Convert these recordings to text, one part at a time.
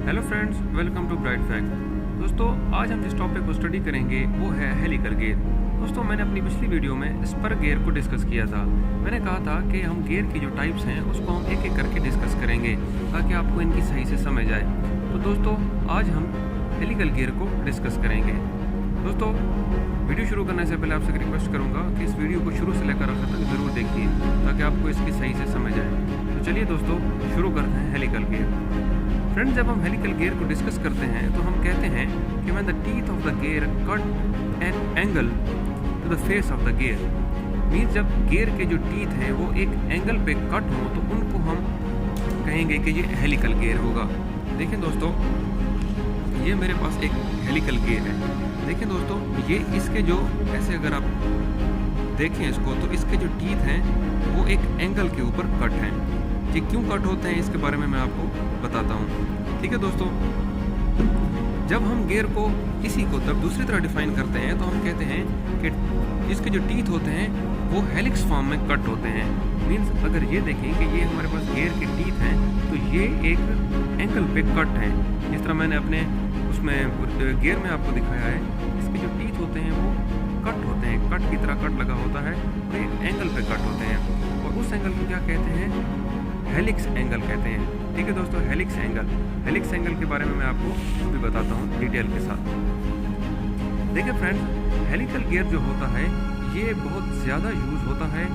Hello friends, welcome to bright fact. दोस्तों, आज हम जिस टॉपिक को स्टडी करेंगे वो है हेलिकल गियर। दोस्तों, मैंने अपनी पिछली वीडियो में स्पर गियर को डिस्कस किया था। मैंने कहा था कि हम गियर की जो टाइप्स हैं उसको हम एक एक करके डिस्कस करेंगे ताकि आपको इनकी सही से समझ आए। तो दोस्तों, आज हम हेलिकल गियर को डिस्कस करेंगे। दोस्तों, वीडियो शुरू करने से पहले आपसे रिक्वेस्ट करूंगा कि इस वीडियो को शुरू से लेकर आखिर तक ज़रूर देखिए ताकि आपको इसकी सही से समझ आए। तो चलिए दोस्तों, शुरू करते हैं हेलिकल गियर। फ्रेंड्स, जब हम हेलिकल गियर को डिस्कस करते हैं तो हम कहते हैं कि when the teeth of the gear cut an angle to the face of the gear, means जब गियर के जो टीथ हैं वो एक एंगल पे कट हो तो उनको हम कहेंगे कि ये हेलिकल गियर होगा। देखें दोस्तों, ये मेरे पास एक हेलिकल गियर है। देखें दोस्तों, ये इसके जो ऐसे अगर आप देखें इसको तो इसके जो टीथ हैं वो एक एंगल के ऊपर कट हैं। ये क्यों कट होते हैं इसके बारे में मैं आपको बताता हूँ। ठीक है दोस्तों, जब हम गियर को किसी को तब दूसरी तरह डिफाइन करते हैं तो हम कहते हैं कि इसके जो टीथ होते हैं वो हेलिक्स फॉर्म में कट होते हैं। मीन्स अगर ये देखें कि ये हमारे पास गियर के टीथ हैं तो ये एक एंगल पे कट हैं। जिस तरह मैंने अपने उसमें गियर में आपको दिखाया है, इसके जो टीथ होते हैं वो कट होते हैं, कट की तरह कट लगा होता है और ये एंगल पे कट होते हैं और उस एंगल को क्या कहते हैं? हेलिक्स एंगल कहते हैं। ठीक है दोस्तों, हेलिक्स एंगल के बारे में मैं आपको भी बताता हूँ डिटेल के साथ। देखिए फ्रेंड्स, हेलिकल गियर जो होता है ये बहुत ज़्यादा यूज़ होता है।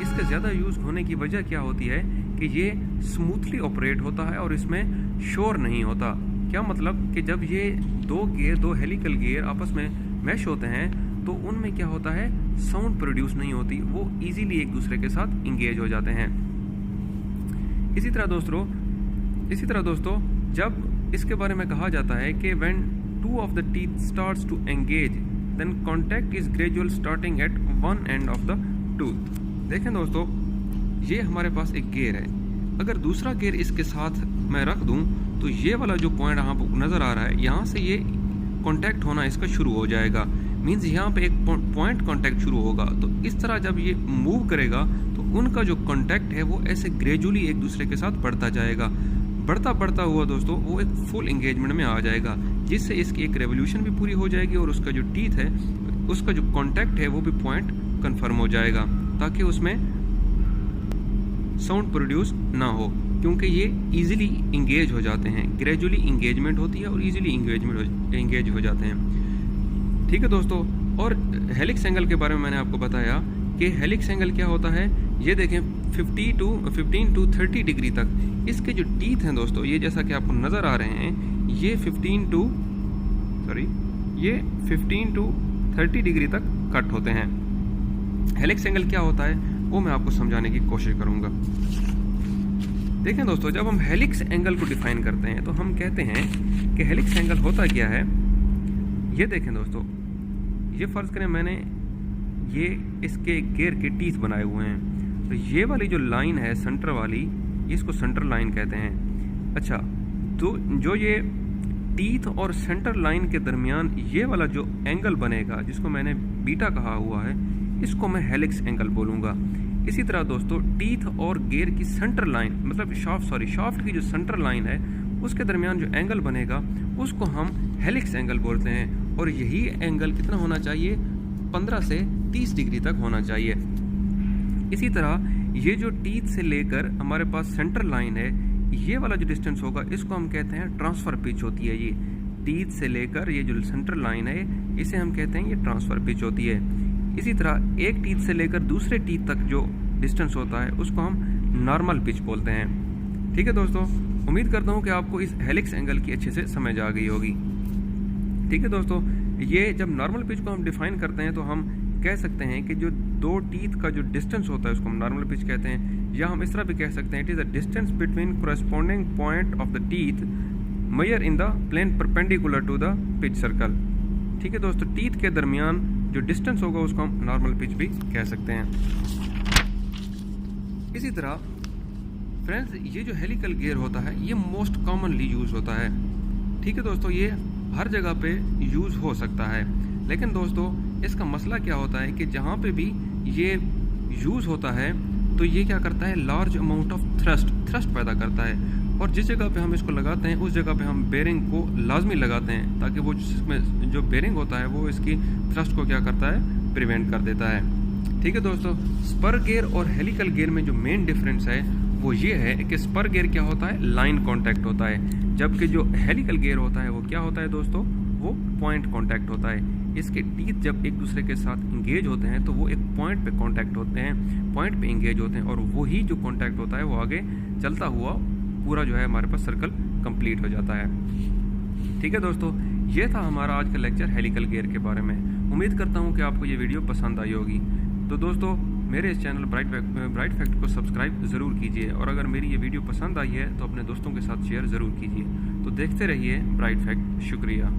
इसके ज़्यादा यूज़ होने की वजह क्या होती है कि ये स्मूथली ऑपरेट होता है और इसमें शोर नहीं होता। क्या मतलब कि जब ये दो हेलिकल गियर आपस में मैश होते हैं तो उनमें क्या होता है, साउंड प्रोड्यूस नहीं होती, वो ईजीली एक दूसरे के साथ इंगेज हो जाते हैं। इसी तरह दोस्तों जब इसके बारे में कहा जाता है कि when two of the teeth starts to engage then contact is gradual starting at one end of the tooth. देखें दोस्तों, ये हमारे पास एक गियर है। अगर दूसरा गियर इसके साथ मैं रख दूं तो ये वाला जो पॉइंट आपको नज़र आ रहा है, यहाँ से ये कॉन्टैक्ट होना इसका शुरू हो जाएगा। मीन्स यहाँ पे एक पॉइंट कॉन्टैक्ट शुरू होगा। तो इस तरह जब ये मूव करेगा तो उनका जो कॉन्टैक्ट है वो ऐसे ग्रेजुअली एक दूसरे के साथ बढ़ता जाएगा। बढ़ता हुआ दोस्तों वो एक फुल इंगेजमेंट में आ जाएगा, जिससे इसकी एक रेवोल्यूशन भी पूरी हो जाएगी और उसका जो टीथ है उसका जो कॉन्टैक्ट है वो भी पॉइंट कन्फर्म हो जाएगा ताकि उसमें साउंड प्रोड्यूस ना हो, क्योंकि ये इजीली इंगेज हो जाते हैं। ग्रेजुअली इंगेजमेंट होती है और इजीली इंगेज हो जाते हैं। ठीक है दोस्तों, और हेलिक्स एंगल के बारे में मैंने आपको बताया कि हेलिक्स एंगल क्या होता है। ये देखें 15 टू 30 डिग्री तक इसके जो टीथ हैं दोस्तों, ये जैसा कि आपको नज़र आ रहे हैं, ये 15 टू 30 डिग्री तक कट होते हैं। हेलिक्स एंगल क्या होता है वो मैं आपको समझाने की कोशिश करूँगा। देखें दोस्तों, जब हम हेलिक्स एंगल को डिफाइन करते हैं तो हम कहते हैं कि हेलिक्स एंगल होता क्या है। ये देखें दोस्तों, ये फ़र्ज़ करें मैंने ये इसके गियर के टीथ बनाए हुए हैं, तो ये वाली जो लाइन है सेंटर वाली, इसको सेंटर लाइन कहते हैं। अच्छा, तो जो ये टीथ और सेंटर लाइन के दरमियान ये वाला जो एंगल बनेगा जिसको मैंने बीटा कहा हुआ है, इसको मैं हेलिक्स एंगल बोलूँगा। इसी तरह दोस्तों, टीथ और गियर की सेंटर लाइन मतलब शाफ्ट की जो सेंटर लाइन है उसके दरमियान जो एंगल बनेगा उसको हम हेलिक्स एंगल बोलते हैं। और यही एंगल कितना होना चाहिए? 15 से 30 डिग्री तक होना चाहिए। इसी तरह ये जो टीथ से लेकर हमारे पास सेंटर लाइन है, ये वाला जो डिस्टेंस होगा इसको हम कहते हैं ट्रांसफ़र पिच होती है। ये टीथ से लेकर ये जो सेंटर लाइन है इसे हम कहते हैं ये ट्रांसफ़र पिच होती है। इसी तरह एक टीथ से लेकर दूसरे टीथ तक जो डिस्टेंस होता है उसको हम नॉर्मल पिच बोलते हैं। ठीक है दोस्तों, उम्मीद करता हूँ कि आपको इस हेलिक्स एंगल की अच्छे से समझ आ गई होगी। ठीक है दोस्तों, ये जब नॉर्मल पिच को हम डिफाइन करते हैं तो हम कह सकते हैं कि जो दो टीथ का जो डिस्टेंस होता है उसको हम नॉर्मल पिच कहते हैं, या हम इस तरह भी कह सकते हैं it is the distance between corresponding point of the teeth measure in the plane perpendicular to the pitch circle. ठीक है दोस्तों, टीथ के दरमियान जो डिस्टेंस होगा उसको हम नॉर्मल पिच भी कह सकते हैं। इसी तरह फ्रेंड्स, ये जो हेलिकल गियर होता है ये मोस्ट कॉमनली यूज होता है। ठीक है दोस्तों, ये हर जगह पे यूज हो सकता है, लेकिन दोस्तों इसका मसला क्या होता है कि जहाँ पे भी ये यूज होता है तो ये क्या करता है, लार्ज अमाउंट ऑफ थ्रस्ट पैदा करता है। और जिस जगह पे हम इसको लगाते हैं उस जगह पे हम बेरिंग को लाजमी लगाते हैं, ताकि वो जिसमें जो बेरिंग होता है वो इसकी थ्रस्ट को क्या करता है, प्रिवेंट कर देता है। ठीक है दोस्तों, स्पर गियर और हेलिकल गियर में जो मेन डिफरेंस है वो ये है कि स्पर गियर क्या होता है, लाइन कांटेक्ट होता है, जबकि जो हेलिकल गियर होता है वो क्या होता है दोस्तों, वो पॉइंट कांटेक्ट होता है। इसके टीथ जब एक दूसरे के साथ इंगेज होते हैं तो वो एक पॉइंट पे कांटेक्ट होते हैं, पॉइंट पे इंगेज होते हैं, और वही जो कांटेक्ट होता है वो आगे चलता हुआ पूरा जो है हमारे पास सर्कल कंप्लीट हो जाता है। ठीक है दोस्तों, ये था हमारा आज का लेक्चर हेलिकल गियर के बारे में। उम्मीद करता हूँ कि आपको ये वीडियो पसंद आई होगी। तो दोस्तों, मेरे इस चैनल ब्राइट फैक्ट को सब्सक्राइब ज़रूर कीजिए, और अगर मेरी ये वीडियो पसंद आई है तो अपने दोस्तों के साथ शेयर ज़रूर कीजिए। तो देखते रहिए ब्राइट फैक्ट। शुक्रिया।